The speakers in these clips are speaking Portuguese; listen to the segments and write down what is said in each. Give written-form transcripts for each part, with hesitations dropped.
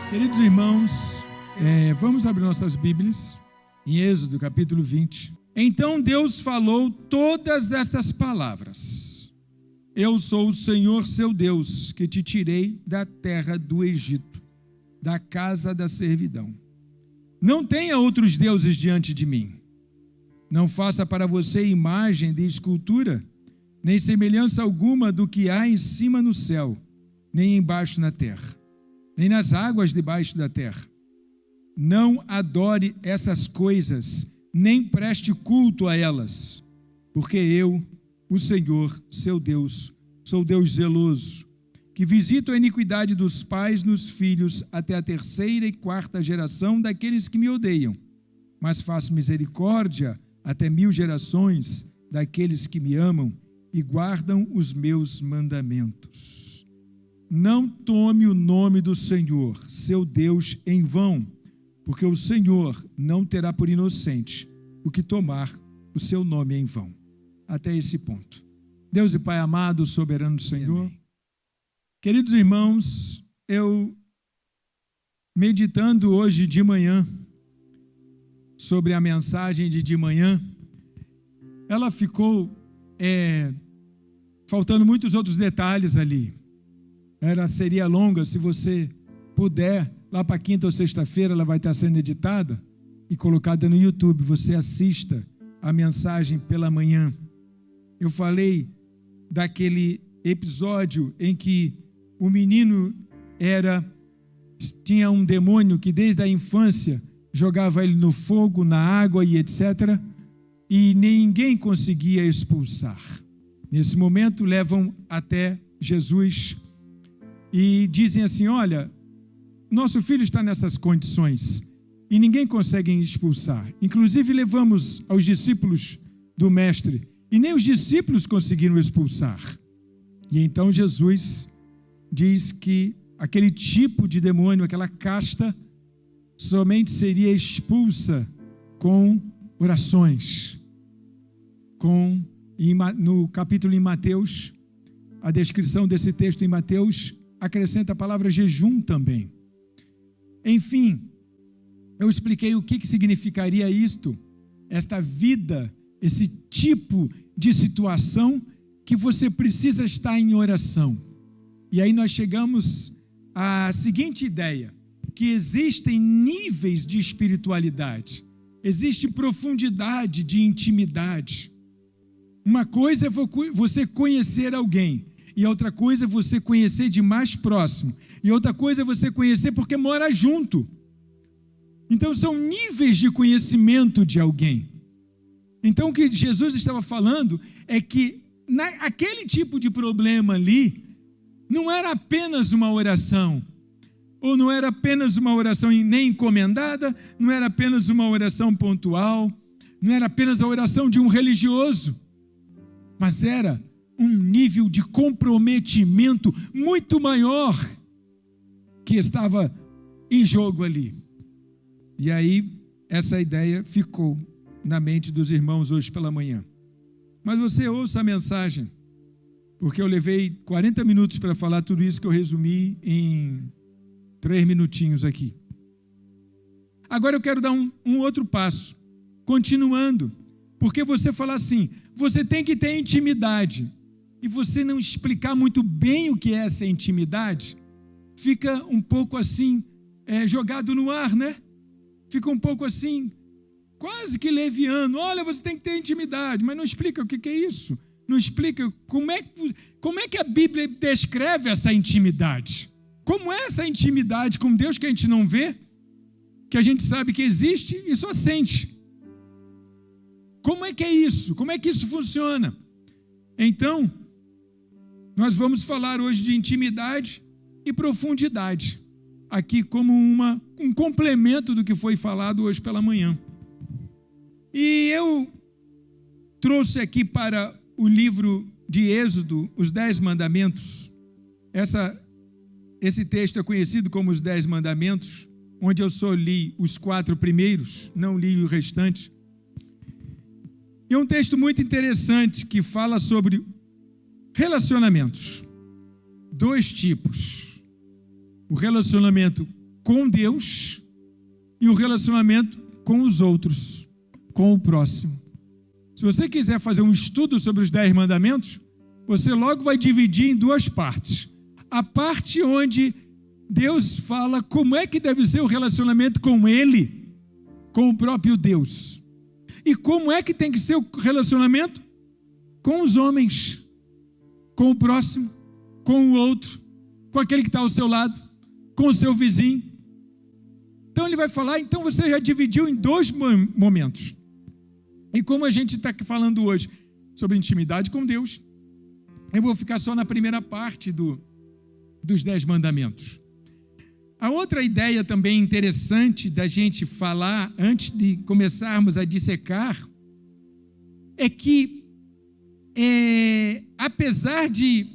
Queridos irmãos, vamos abrir nossas Bíblias em Êxodo, capítulo 20. Então Deus falou todas estas palavras: Eu sou o Senhor seu Deus, que te tirei da terra do Egito, da casa da servidão. Não tenha outros deuses diante de mim. Não faça para você imagem de escultura, nem semelhança alguma do que há em cima no céu, nem embaixo na terra, nem nas águas debaixo da terra. Não adore essas coisas, nem preste culto a elas, porque eu, o Senhor, seu Deus, sou Deus zeloso, que visito a iniquidade dos pais nos filhos até a terceira e quarta geração daqueles que me odeiam, mas faço misericórdia até 1000 gerações daqueles que me amam e guardam os meus mandamentos. Não tome o nome do Senhor, seu Deus, em vão, porque o Senhor não terá por inocente o que tomar o seu nome em vão. Até esse ponto. Deus e Pai amado, soberano Senhor, amém. Queridos irmãos, eu meditando hoje de manhã sobre a mensagem de manhã, ela ficou faltando muitos outros detalhes ali. Seria longa, se você puder, lá para quinta ou sexta-feira ela vai estar sendo editada e colocada no YouTube, você assista a mensagem pela manhã. Eu falei daquele episódio em que o menino tinha um demônio que desde a infância jogava ele no fogo, na água e etc., e ninguém conseguia expulsar. Nesse momento levam até Jesus e dizem assim: olha, nosso filho está nessas condições e ninguém consegue expulsar. Inclusive levamos aos discípulos do mestre e nem os discípulos conseguiram expulsar. E então Jesus diz que aquele tipo de demônio, aquela casta, somente seria expulsa com orações. No capítulo em Mateus, a descrição desse texto em Mateus acrescenta a palavra jejum também. Enfim, eu expliquei o que significaria isto, esta vida, esse tipo de situação que você precisa estar em oração. E aí nós chegamos à seguinte ideia, que existem níveis de espiritualidade, existe profundidade de intimidade. Uma coisa é você conhecer alguém, e outra coisa é você conhecer de mais próximo, e outra coisa é você conhecer porque mora junto. Então são níveis de conhecimento de alguém. Então o que Jesus estava falando é que aquele tipo de problema ali não era apenas uma oração, ou não era apenas uma oração nem encomendada, não era apenas uma oração pontual, não era apenas a oração de um religioso, mas era um nível de comprometimento muito maior que estava em jogo ali. E aí, essa ideia ficou na mente dos irmãos hoje pela manhã. Mas você ouça a mensagem, porque eu levei 40 minutos para falar tudo isso que eu resumi em 3 minutinhos aqui. Agora eu quero dar um outro passo, continuando, porque você fala assim, você tem que ter intimidade, e você não explicar muito bem o que é essa intimidade, fica um pouco assim, jogado no ar, né? Fica um pouco assim, quase que leviano. Olha, você tem que ter intimidade, mas não explica o que é isso. Não explica como é que a Bíblia descreve essa intimidade. Como é essa intimidade com Deus que a gente não vê, que a gente sabe que existe e só sente. Como é que é isso? Como é que isso funciona? Então, nós vamos falar hoje de intimidade e profundidade, aqui como um complemento do que foi falado hoje pela manhã. E eu trouxe aqui para o livro de Êxodo, os 10 mandamentos. Esse texto é conhecido como os 10 mandamentos, onde eu só li os 4 primeiros, não li o restante. E é um texto muito interessante que fala sobre relacionamentos. 2 tipos. O relacionamento com Deus e o relacionamento com os outros, com o próximo. Se você quiser fazer um estudo sobre os 10 mandamentos, você logo vai dividir em 2 partes. A parte onde Deus fala como é que deve ser o relacionamento com Ele, com o próprio Deus. E como é que tem que ser o relacionamento com os homens, com o próximo, com o outro, com aquele que está ao seu lado, com o seu vizinho. Então ele vai falar, então você já dividiu em 2 momentos. E como a gente está falando hoje sobre intimidade com Deus, eu vou ficar só na primeira parte dos 10 mandamentos. A outra ideia também interessante da gente falar, antes de começarmos a dissecar, é que, apesar de...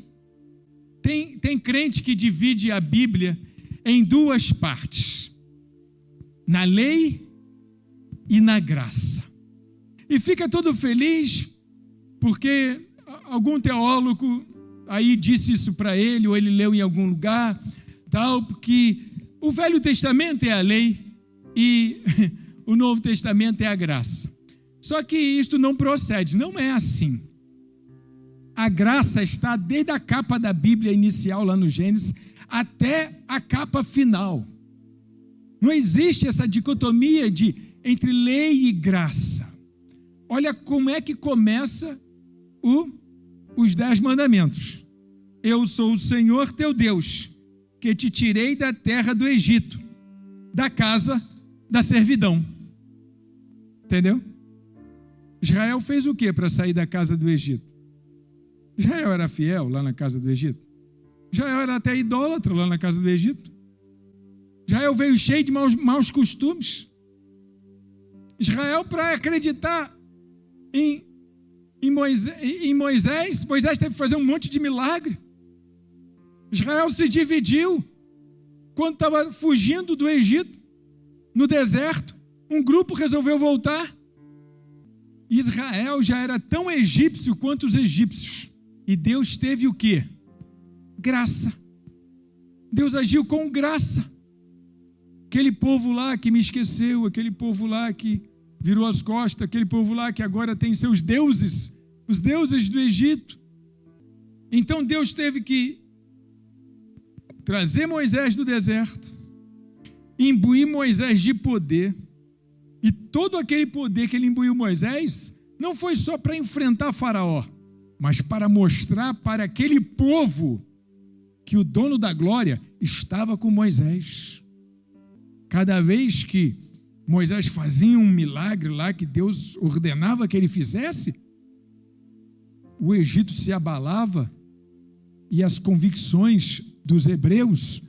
Tem crente que divide a Bíblia em 2 partes, na lei e na graça. E fica todo feliz porque algum teólogo aí disse isso para ele, ou ele leu em algum lugar, tal, porque o Velho Testamento é a lei e o Novo Testamento é a graça. Só que isto não procede, não é assim. A graça está desde a capa da Bíblia inicial, lá no Gênesis, até a capa final. Não existe essa dicotomia entre lei e graça. Olha como é que começa os 10 mandamentos. Eu sou o Senhor teu Deus, que te tirei da terra do Egito, da casa da servidão. Entendeu? Israel fez o que para sair da casa do Egito? Israel era fiel lá na casa do Egito? Israel era até idólatra lá na casa do Egito? Israel veio cheio de maus costumes? Israel, para acreditar em Moisés teve que fazer um monte de milagre. Israel se dividiu quando estava fugindo do Egito, no deserto. Um grupo resolveu voltar. Israel já era tão egípcio quanto os egípcios. E Deus teve o quê? Graça. Deus agiu com graça. Aquele povo lá que me esqueceu, aquele povo lá que virou as costas, aquele povo lá que agora tem seus deuses, os deuses do Egito. Então Deus teve que trazer Moisés do deserto, imbuir Moisés de poder, e todo aquele poder que ele imbuiu Moisés, não foi só para enfrentar Faraó, mas para mostrar para aquele povo que o dono da glória estava com Moisés. Cada vez que Moisés fazia um milagre lá, que Deus ordenava que ele fizesse, o Egito se abalava e as convicções dos hebreus,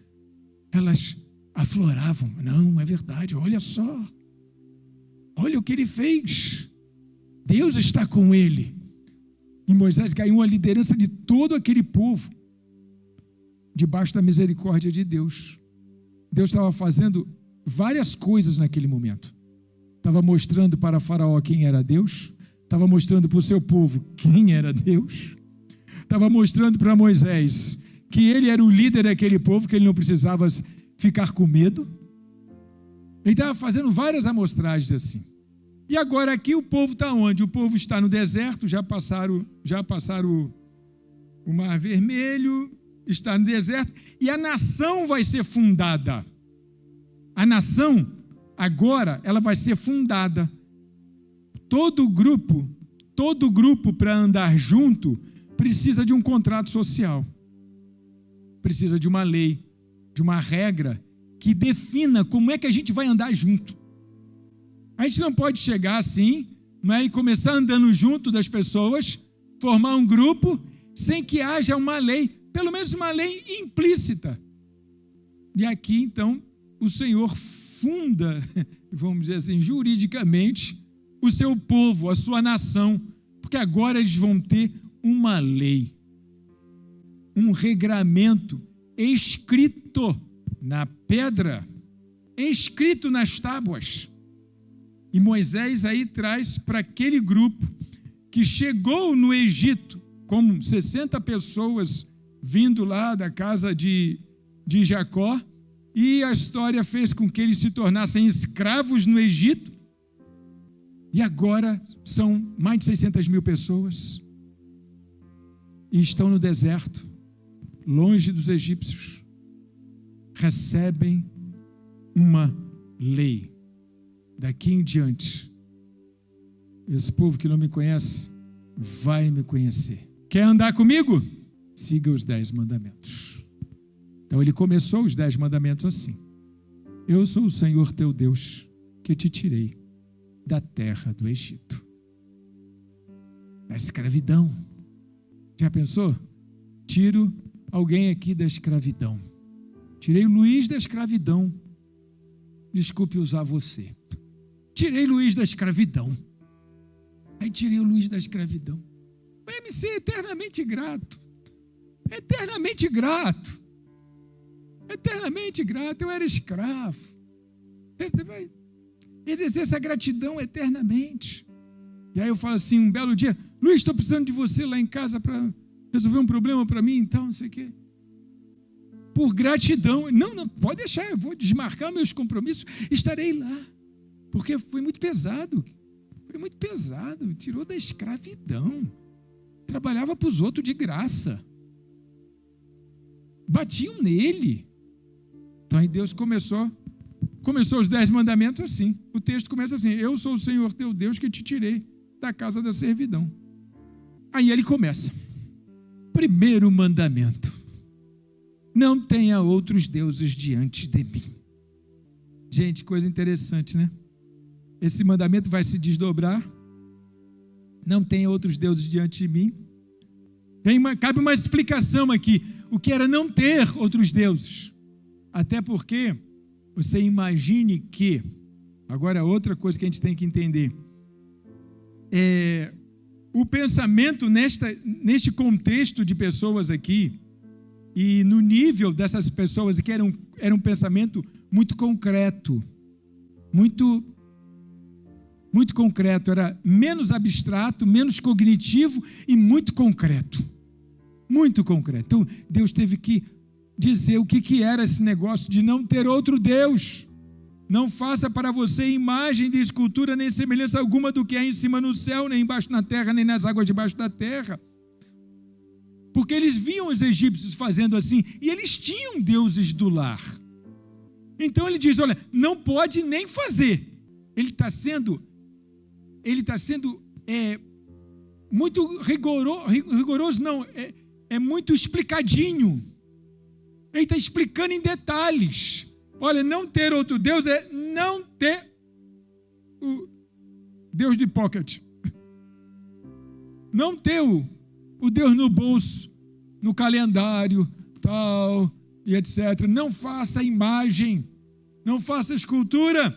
elas afloravam. Não, é verdade, olha só. Olha o que ele fez. Deus está com ele. E Moisés ganhou a liderança de todo aquele povo, debaixo da misericórdia de Deus. Deus estava fazendo várias coisas naquele momento. Estava mostrando para Faraó quem era Deus, estava mostrando para o seu povo quem era Deus, estava mostrando para Moisés que ele era o líder daquele povo, que ele não precisava ficar com medo. Ele estava fazendo várias amostragens assim. E agora aqui o povo está onde? O povo está no deserto, já passaram o Mar Vermelho, está no deserto, e a nação vai ser fundada. A nação, agora, ela vai ser fundada. Todo grupo para andar junto, precisa de um contrato social. Precisa de uma lei, de uma regra que defina como é que a gente vai andar junto. A gente não pode chegar assim, né, e começar andando junto das pessoas, formar um grupo, sem que haja uma lei, pelo menos uma lei implícita. E aqui, então, o Senhor funda, vamos dizer assim, juridicamente, o seu povo, a sua nação, porque agora eles vão ter uma lei, um regramento escrito na pedra, escrito nas tábuas. E Moisés aí traz para aquele grupo que chegou no Egito, como 60 pessoas vindo lá da casa de Jacó, e a história fez com que eles se tornassem escravos no Egito, e agora são mais de 600 mil pessoas, e estão no deserto, longe dos egípcios, recebem uma lei. Daqui em diante, esse povo que não me conhece, vai me conhecer. Quer andar comigo? Siga os 10 mandamentos. Então ele começou os 10 mandamentos assim: eu sou o Senhor teu Deus, que te tirei da terra do Egito, da escravidão. Já pensou? Tiro alguém aqui da escravidão. Tirei o Luiz da escravidão. Desculpe usar você. Tirei Luiz da escravidão. Aí tirei o Luiz da escravidão. Vai me ser eternamente grato. Eternamente grato. Eternamente grato. Eu era escravo. Vai exercer essa gratidão eternamente. E aí eu falo assim, um belo dia: Luiz, estou precisando de você lá em casa para resolver um problema para mim, então, não sei o quê. Por gratidão. Não, pode deixar, eu vou desmarcar meus compromissos, estarei lá. Porque foi muito pesado. Foi muito pesado. Tirou da escravidão. Trabalhava para os outros de graça. Batiam nele. Então aí Deus começou os 10 mandamentos assim. O texto começa assim: eu sou o Senhor teu Deus que te tirei da casa da servidão. Aí ele começa. Primeiro mandamento: não tenha outros deuses diante de mim. Gente, coisa interessante, né? Esse mandamento vai se desdobrar. Não tenha outros deuses diante de mim. Cabe uma explicação aqui. O que era não ter outros deuses? Até porque você imagine que, agora outra coisa que a gente tem que entender, o pensamento neste contexto de pessoas aqui, e no nível dessas pessoas que era um pensamento muito concreto, muito concreto, era menos abstrato, menos cognitivo e muito concreto. Muito concreto. Então, Deus teve que dizer o que era esse negócio de não ter outro Deus. Não faça para você imagem de escultura, nem semelhança alguma do que há em cima no céu, nem embaixo na terra, nem nas águas debaixo da terra. Porque eles viam os egípcios fazendo assim, e eles tinham deuses do lar. Então ele diz: olha, não pode nem fazer. Ele está sendo muito rigoroso, não, é muito explicadinho. Ele está explicando em detalhes. Olha, não ter outro Deus é não ter o Deus de pocket. Não ter o Deus no bolso, no calendário, tal, e etc. Não faça imagem, não faça escultura,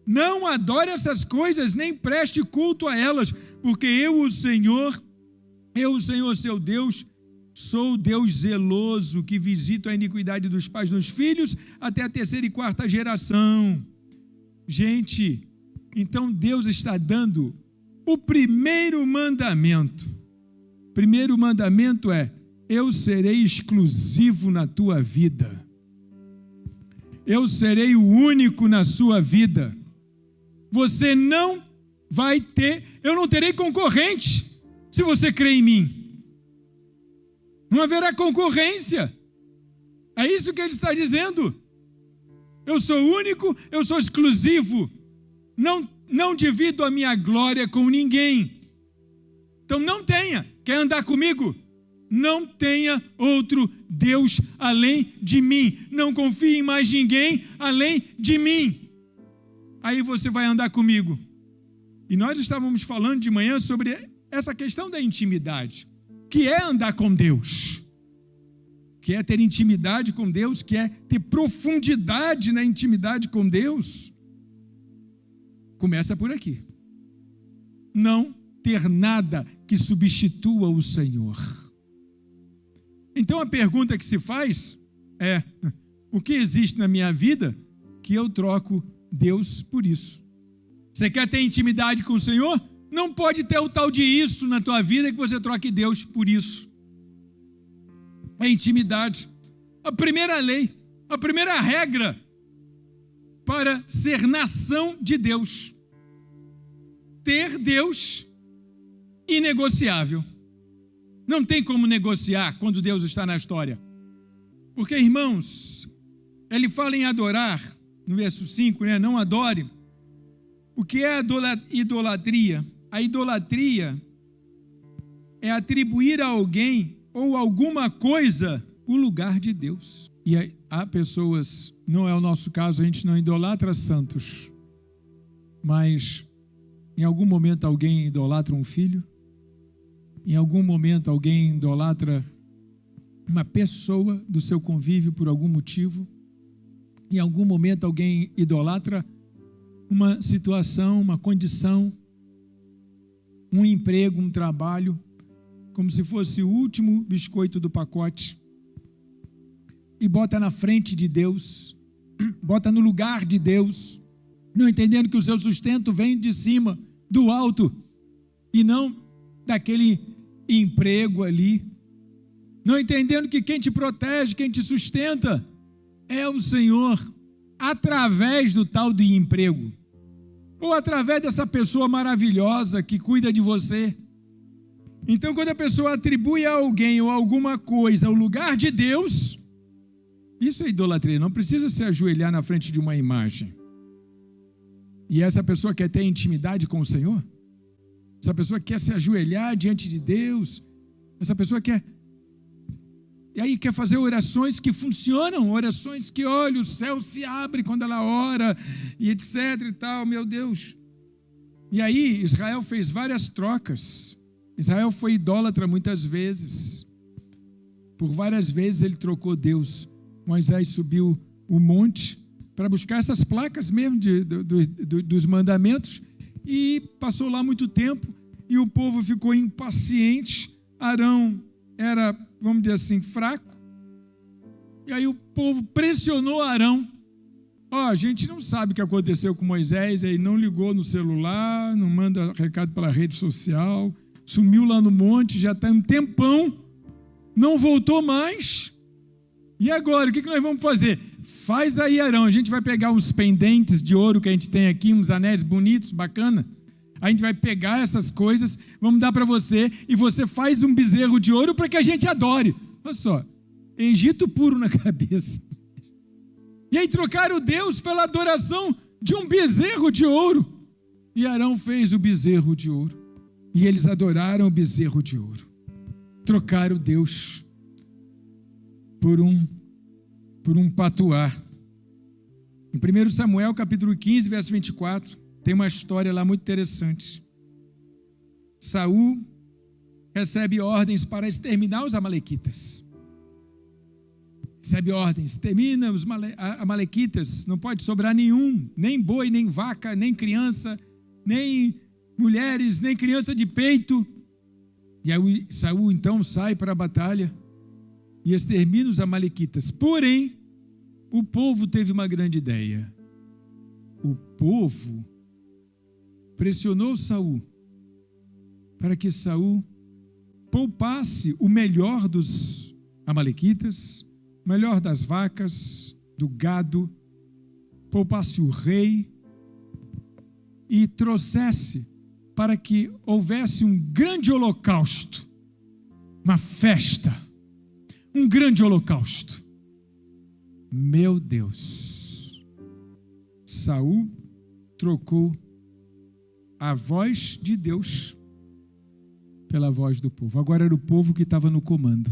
não adore essas coisas, nem preste culto a elas, porque eu, o Senhor seu Deus, sou o Deus zeloso, que visito a iniquidade dos pais nos filhos, até a 3ª e 4ª geração. Gente, então Deus está dando o primeiro mandamento. O primeiro mandamento é: eu serei exclusivo na tua vida. Eu serei o único na sua vida. Você não vai ter, eu não terei concorrente se você crê em mim. Não haverá concorrência. É isso que ele está dizendo. Eu sou único, eu sou exclusivo. Não divido a minha glória com ninguém. Então não tenha. Quer andar comigo? Não tenha outro Deus além de mim. Não confie em mais ninguém além de mim. Aí você vai andar comigo. E nós estávamos falando de manhã sobre essa questão da intimidade, que é andar com Deus, que é ter intimidade com Deus, que é ter profundidade na intimidade com Deus. Começa por aqui. Não ter nada que substitua o Senhor. Então a pergunta que se faz é: o que existe na minha vida que eu troco Deus por isso? Você quer ter intimidade com o Senhor? Não pode ter o tal de isso na tua vida que você troque Deus por isso. É intimidade. A primeira lei: A primeira regra para ser nação de Deus: ter Deus inegociável. Não tem como negociar quando Deus está na história. Porque, irmãos, ele fala em adorar, no verso 5, né? Não adore. O que é idolatria? A idolatria é atribuir a alguém ou alguma coisa o lugar de Deus. E há pessoas, não é o nosso caso, a gente não idolatra santos, mas em algum momento alguém idolatra um filho, em algum momento alguém idolatra uma pessoa do seu convívio por algum motivo, em algum momento alguém idolatra uma situação, uma condição, um emprego, um trabalho, como se fosse o último biscoito do pacote, e bota na frente de Deus, bota no lugar de Deus, não entendendo que o seu sustento vem de cima, do alto, e não daquele emprego ali, não entendendo que quem te protege, quem te sustenta é o Senhor, através do tal de emprego, ou através dessa pessoa maravilhosa que cuida de você. Então, quando a pessoa atribui a alguém ou a alguma coisa o lugar de Deus, isso é idolatria. Não precisa se ajoelhar na frente de uma imagem. E essa pessoa quer ter intimidade com o Senhor? Essa pessoa quer se ajoelhar diante de Deus? Essa pessoa quer... E aí quer fazer orações que funcionam, orações que, olha, o céu se abre quando ela ora, e etc e tal, meu Deus. E aí Israel fez várias trocas. Israel foi idólatra muitas vezes. Por várias vezes ele trocou Deus. Moisés subiu o monte para buscar essas placas mesmo dos mandamentos, e passou lá muito tempo, e o povo ficou impaciente. Arão era, vamos dizer assim, fraco, e aí o povo pressionou Arão. A gente não sabe o que aconteceu com Moisés, ele não ligou no celular, não manda recado pela rede social, sumiu lá no monte, já está um tempão, não voltou mais. E agora, o que nós vamos fazer? Faz aí, Arão, a gente vai pegar uns pendentes de ouro que a gente tem aqui, uns anéis bonitos, bacana. A gente vai pegar essas coisas, vamos dar para você, e você faz um bezerro de ouro para que a gente adore. Olha só, Egito puro na cabeça. E aí trocaram Deus pela adoração de um bezerro de ouro. E Arão fez o bezerro de ouro. E eles adoraram o bezerro de ouro. Trocaram Deus por um patuá. Em 1 Samuel, capítulo 15, verso 24, tem uma história lá muito interessante. Saul recebe ordens para exterminar os amalequitas. Recebe ordens, extermina os amalequitas, não pode sobrar nenhum, nem boi, nem vaca, nem criança, nem mulheres, nem criança de peito. E aí Saul então sai para a batalha e extermina os amalequitas. Porém, o povo teve uma grande ideia. O povo pressionou Saul para que Saul poupasse o melhor dos amalequitas, o melhor das vacas, do gado, poupasse o rei e trouxesse para que houvesse um grande holocausto, uma festa, um grande holocausto. Meu Deus! Saul trocou a voz de Deus pela voz do povo. Agora era o povo que estava no comando.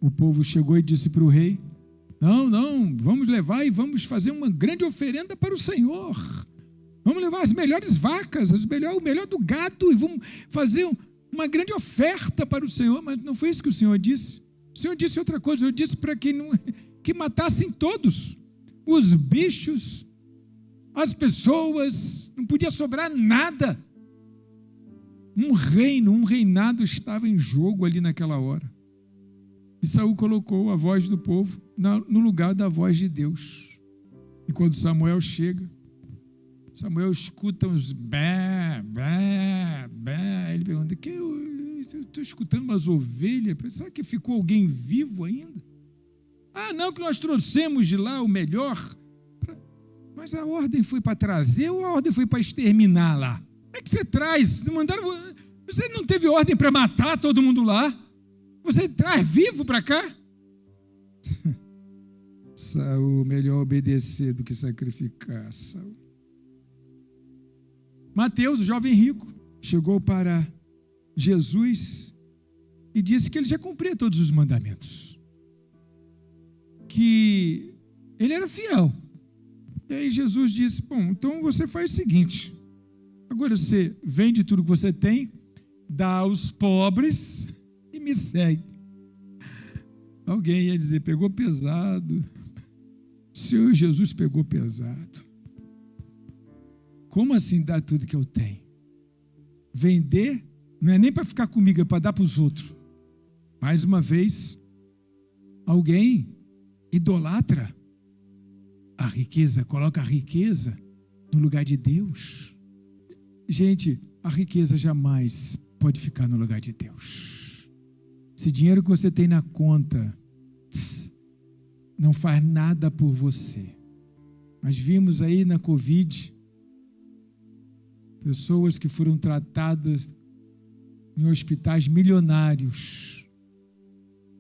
O povo chegou e disse para o rei: não, vamos levar e vamos fazer uma grande oferenda para o Senhor. Vamos levar as melhores vacas, o melhor do gado, e vamos fazer uma grande oferta para o Senhor. Mas não foi isso que o Senhor disse. O Senhor disse outra coisa. Eu disse para que matassem todos, os bichos, as pessoas, não podia sobrar nada. Um reinado estava em jogo ali naquela hora. E Saul colocou a voz do povo no lugar da voz de Deus. E quando Samuel chega, Samuel escuta uns bé, bé, bé. Ele pergunta: eu estou escutando umas ovelhas. Será que ficou alguém vivo ainda? Ah, não, que nós trouxemos de lá o melhor. Mas a ordem foi para trazer ou a ordem foi para exterminar lá? Como é que você traz? Você não teve ordem para matar todo mundo lá? Você traz vivo para cá? Saul, melhor obedecer do que sacrificar, Saul. Mateus, o jovem rico, chegou para Jesus e disse que ele já cumpria todos os mandamentos, que ele era fiel. E aí Jesus disse, bom, então você faz o seguinte, agora você vende tudo que você tem, dá aos pobres e me segue. Alguém ia dizer, pegou pesado. O Senhor Jesus pegou pesado. Como assim dar tudo que eu tenho? Vender não é nem para ficar comigo, é para dar para os outros. Mais uma vez, alguém idolatra a riqueza, coloca a riqueza no lugar de Deus. Gente, a riqueza jamais pode ficar no lugar de Deus. Esse dinheiro que você tem na conta não faz nada por você. Nós vimos aí na Covid pessoas que foram tratadas em hospitais milionários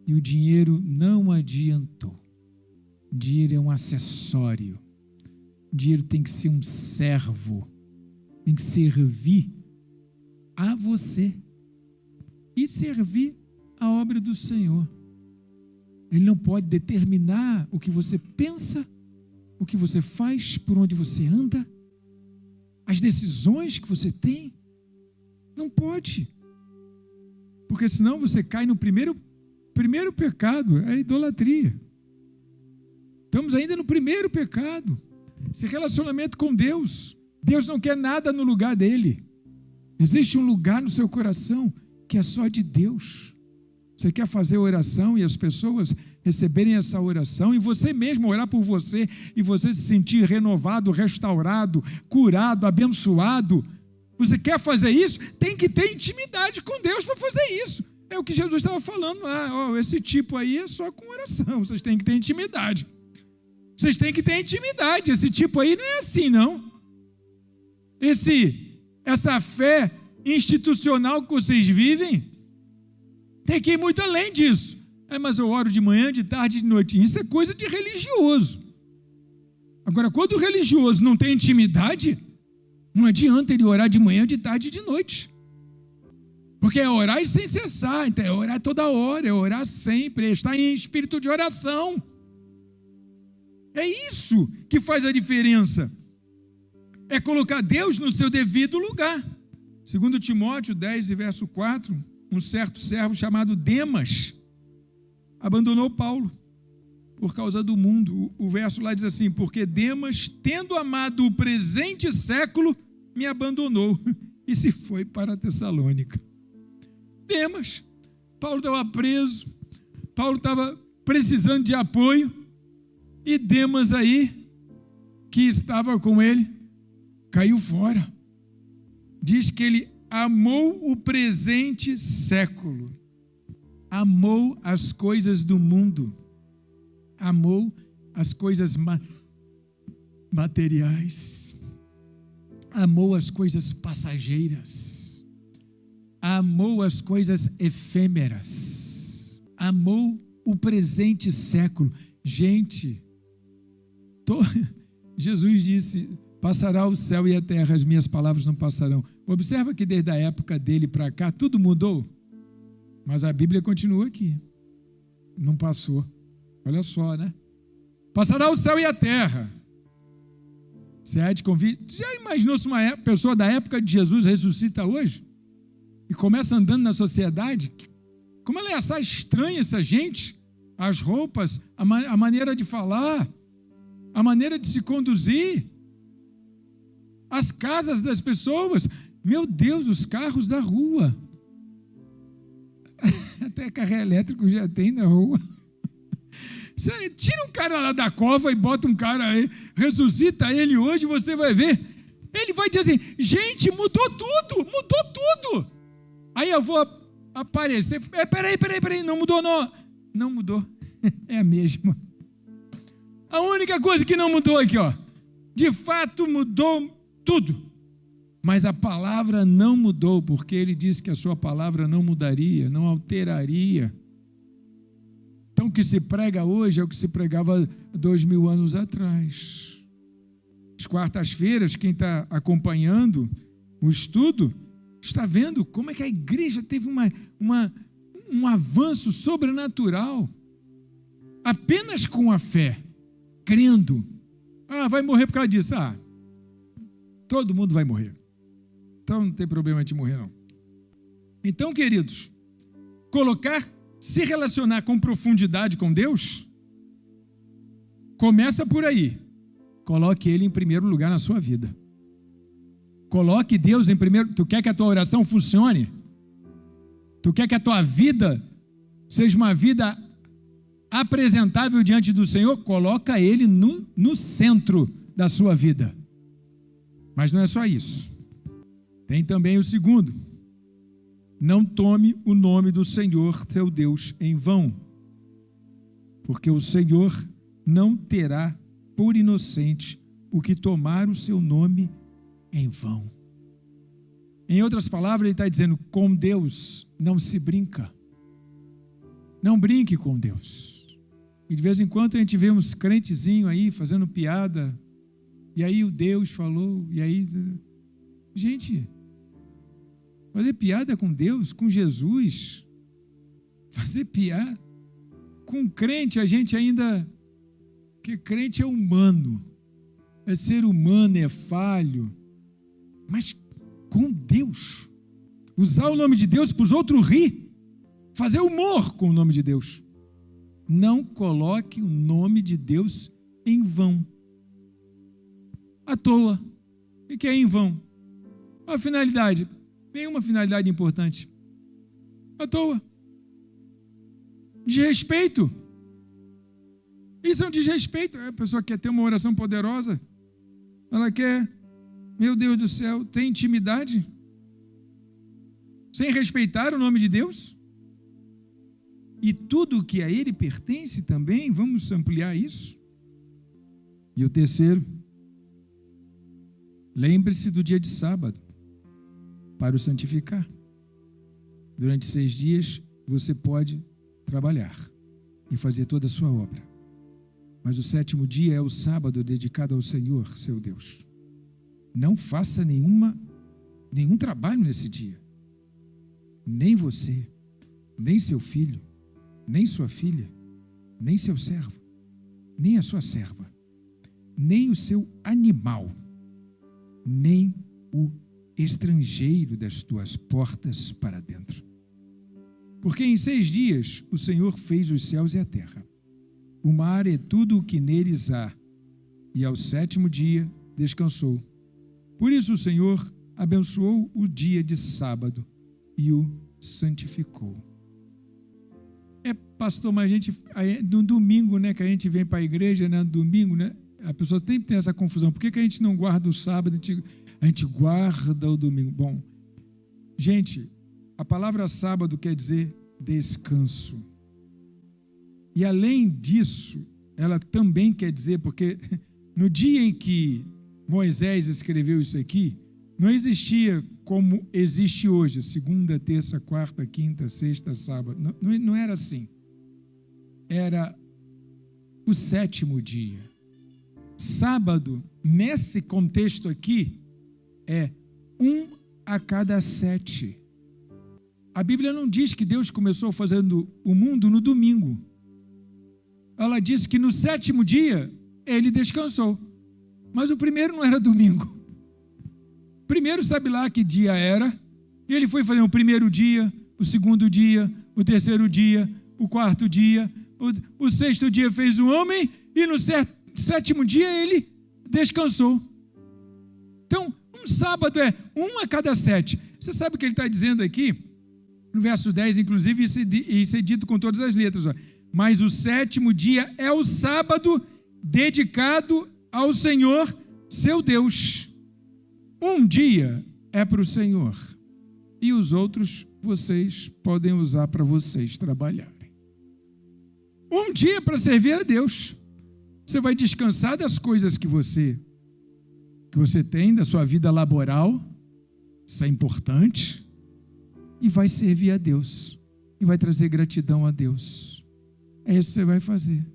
e o dinheiro não adiantou. O dinheiro é um acessório. O dinheiro tem que ser um servo, tem que servir a você e servir a obra do Senhor. Ele não pode determinar o que você pensa, o que você faz, por onde você anda, as decisões que você tem. Não pode. Porque senão você cai no primeiro pecado, é a idolatria. Estamos ainda no primeiro pecado. Esse relacionamento com Deus. Deus não quer nada no lugar dele. Existe um lugar no seu coração que é só de Deus. Você quer fazer oração e as pessoas receberem essa oração e você mesmo orar por você e você se sentir renovado, restaurado, curado, abençoado. Você quer fazer isso? Tem que ter intimidade com Deus para fazer isso. É o que Jesus estava falando lá. Esse tipo aí é só com oração. Vocês têm que ter intimidade. Vocês têm que ter intimidade. Esse tipo aí não é assim, não. Essa fé institucional que vocês vivem tem que ir muito além disso. Mas eu oro de manhã, de tarde e de noite. Isso é coisa de religioso. Agora, quando o religioso não tem intimidade, não adianta ele orar de manhã, de tarde e de noite. Porque é orar sem cessar. Então é orar toda hora, é orar sempre, é estar em espírito de oração. É isso que faz a diferença. É colocar Deus no seu devido lugar. 2 Timóteo 10, verso 4, um certo servo chamado Demas abandonou Paulo por causa do mundo. O verso lá diz assim, porque Demas, tendo amado o presente século, me abandonou e se foi para Tessalônica. Demas, Paulo estava preso, Paulo estava precisando de apoio, e Demas aí, que estava com ele, caiu fora. Diz que ele amou o presente século, amou as coisas do mundo, amou as coisas materiais, amou as coisas passageiras, amou as coisas efêmeras, amou o presente século. Gente, Jesus disse, passará o céu e a terra, as minhas palavras não passarão. Observa que desde a época dele para cá, tudo mudou, mas a Bíblia continua aqui, não passou. Olha só, né? Passará o céu e a terra. Você há de convir. Já imaginou se uma pessoa da época de Jesus ressuscita hoje? E começa andando na sociedade? Como ela ia achar estranha essa gente? As roupas, a maneira de falar, a maneira de se conduzir, as casas das pessoas. Meu Deus, os carros da rua. Até carro elétrico já tem na rua. Você tira um cara lá da cova e bota um cara aí, ressuscita ele hoje, você vai ver. Ele vai dizer assim, gente, mudou tudo. Aí eu vou aparecer, peraí, não mudou não. Não mudou. é a mesma. A única coisa que não mudou aqui, ó, de fato mudou tudo. Mas a palavra não mudou, porque ele disse que a sua palavra não mudaria, não alteraria. Então o que se prega hoje é o que se pregava 2000 anos atrás. As quartas-feiras, quem está acompanhando o estudo, está vendo como é que a igreja teve um avanço sobrenatural, apenas com a fé, crendo. Vai morrer por causa disso. Todo mundo vai morrer. Então não tem problema de morrer, não. Então, queridos, se relacionar com profundidade com Deus, começa por aí. Coloque Ele em primeiro lugar na sua vida. Coloque Deus em primeiro. Tu quer que a tua oração funcione? Tu quer que a tua vida seja uma vida apresentável diante do Senhor? Coloca Ele no centro da sua vida. Mas não é só isso. Tem também o segundo. Não tome o nome do Senhor, teu Deus, em vão. Porque o Senhor não terá por inocente o que tomar o seu nome em vão. Em outras palavras, ele está dizendo, com Deus não se brinca. Não brinque com Deus. E de vez em quando a gente vê uns crentezinhos aí fazendo piada, e aí o Deus falou, e aí... Gente, fazer piada com Deus, com Jesus, fazer piada com crente, a gente ainda... Porque crente é humano, é ser humano, é falho, mas com Deus, usar o nome de Deus para os outros rir, fazer humor com o nome de Deus. Não coloque o nome de Deus em vão, à toa. O que é em vão? A finalidade, nenhuma finalidade importante, à toa, desrespeito. Isso é um desrespeito. A pessoa quer ter uma oração poderosa, ela quer, meu Deus do céu, ter intimidade, sem respeitar o nome de Deus, e tudo que a Ele pertence também, vamos ampliar isso. E o terceiro, lembre-se do dia de sábado, para o santificar. Durante 6 dias, você pode trabalhar e fazer toda a sua obra. Mas o 7º dia é o sábado dedicado ao Senhor, seu Deus. Não faça nenhum trabalho nesse dia. Nem você, nem seu filho, nem sua filha, nem seu servo, nem a sua serva, nem o seu animal, nem o estrangeiro das tuas portas para dentro. Porque em 6 dias o Senhor fez os céus e a terra, o mar e tudo o que neles há, e ao 7º dia descansou. Por isso o Senhor abençoou o dia de sábado e o santificou. Pastor, mas no domingo, né, que a gente vem para a igreja, né, no domingo, né, a pessoa sempre tem essa confusão. Por que a gente não guarda o sábado, a gente guarda o domingo? Bom, gente, a palavra sábado quer dizer descanso. E além disso, ela também quer dizer, porque no dia em que Moisés escreveu isso aqui, não existia como existe hoje, segunda, terça, quarta, quinta, sexta, sábado. Não era assim. Era o 7º dia. Sábado, nesse contexto aqui, é 1 a cada 7. A Bíblia não diz que Deus começou fazendo o mundo no domingo. Ela diz que no 7º dia, ele descansou. Mas o primeiro não era domingo. Primeiro sabe lá que dia era, e ele foi fazendo o 1º dia, o 2º dia, o 3º dia, o 4º dia, o 6º dia fez o homem, e no 7º dia ele descansou. Então, um sábado é 1 a cada 7. Você sabe o que ele está dizendo aqui? No verso 10, inclusive, isso é dito com todas as letras. Ó. Mas o 7º dia é o sábado dedicado ao Senhor, seu Deus. Um dia é para o Senhor, e os outros vocês podem usar para vocês trabalharem. Um dia para servir a Deus. Você vai descansar das coisas que você tem, da sua vida laboral, isso é importante, e vai servir a Deus, e vai trazer gratidão a Deus. É isso que você vai fazer.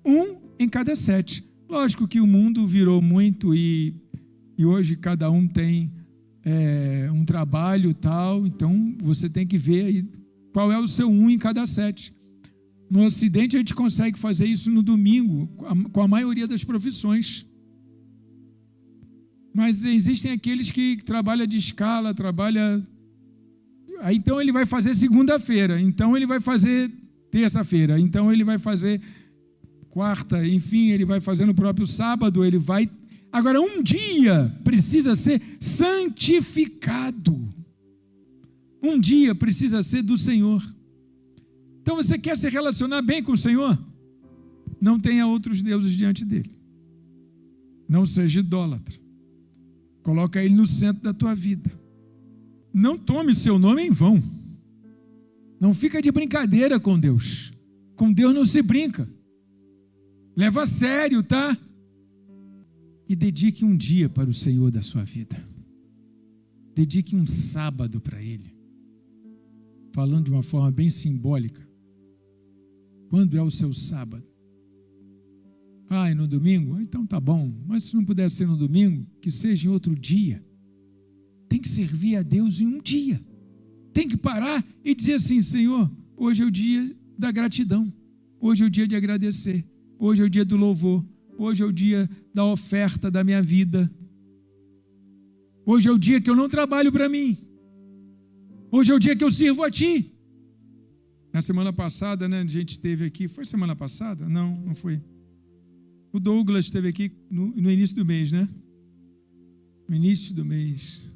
1 em cada 7. Lógico que o mundo virou muito e hoje cada um tem um trabalho e tal, então você tem que ver aí qual é o seu 1 em cada 7. No Ocidente a gente consegue fazer isso no domingo, com a maioria das profissões. Mas existem aqueles que trabalham de escala, aí então ele vai fazer segunda-feira, então ele vai fazer terça-feira, então ele vai fazer quarta, enfim, ele vai fazer no próprio sábado, ele vai... Agora, um dia precisa ser santificado. Um dia precisa ser do Senhor. Então, você quer se relacionar bem com o Senhor? Não tenha outros deuses diante dele. Não seja idólatra. Coloca ele no centro da tua vida. Não tome seu nome em vão. Não fica de brincadeira com Deus. Com Deus não se brinca. Leva a sério, tá? E dedique um dia para o Senhor da sua vida. Dedique um sábado para Ele. Falando de uma forma bem simbólica. Quando é o seu sábado? É no domingo? Então tá bom. Mas se não puder ser no domingo, que seja em outro dia. Tem que servir a Deus em um dia. Tem que parar e dizer assim: Senhor, hoje é o dia da gratidão. Hoje é o dia de agradecer. Hoje é o dia do louvor. Hoje é o dia da oferta da minha vida. Hoje é o dia que eu não trabalho para mim. Hoje é o dia que eu sirvo a Ti. Na semana passada, né, a gente esteve aqui. Foi semana passada? Não foi. O Douglas esteve aqui no início do mês, né? No início do mês.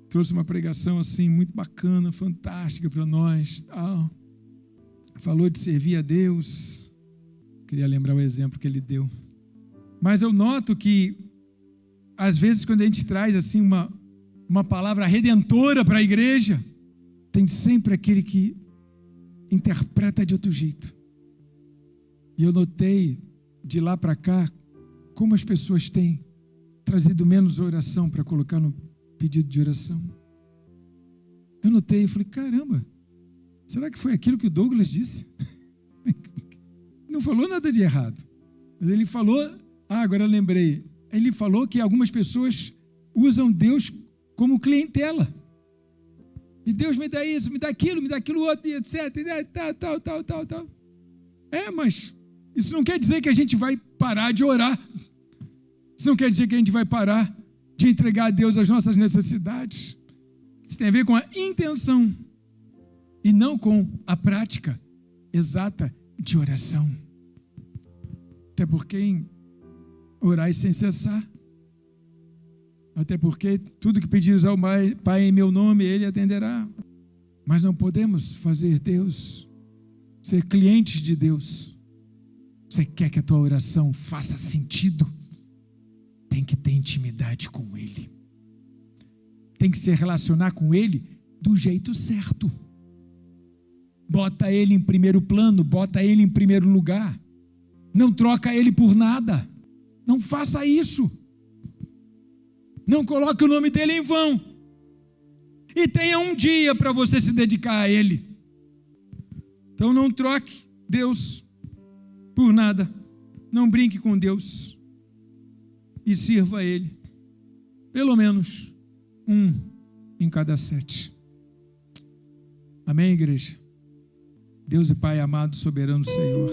Trouxe uma pregação assim muito bacana, fantástica para nós. Falou de servir a Deus. Queria lembrar o exemplo que ele deu. Mas eu noto que, às vezes, quando a gente traz assim uma palavra redentora para a igreja, tem sempre aquele que interpreta de outro jeito. E eu notei, de lá para cá, como as pessoas têm trazido menos oração para colocar no pedido de oração. Eu notei e falei: caramba, será que foi aquilo que o Douglas disse? Não falou nada de errado, mas ele falou, agora eu lembrei, ele falou que algumas pessoas usam Deus como clientela. E Deus me dá isso, me dá aquilo outro, etc, tal. Mas isso não quer dizer que a gente vai parar de orar. Isso não quer dizer que a gente vai parar de entregar a Deus as nossas necessidades. Isso tem a ver com a intenção e não com a prática exata de oração. Até porque orai sem cessar. Até porque tudo que pedires ao Pai em meu nome, Ele atenderá. Mas não podemos fazer Deus, ser clientes de Deus. Você quer que a tua oração faça sentido? Tem que ter intimidade com Ele. Tem que se relacionar com Ele do jeito certo. Bota Ele em primeiro plano, bota Ele em primeiro lugar. Não troca Ele por nada. Não faça isso. Não coloque o nome dele em vão. E tenha um dia para você se dedicar a Ele. Então não troque Deus por nada. Não brinque com Deus. E sirva a Ele. Pelo menos 1 em cada 7. Amém, igreja? Deus e Pai amado, soberano Senhor.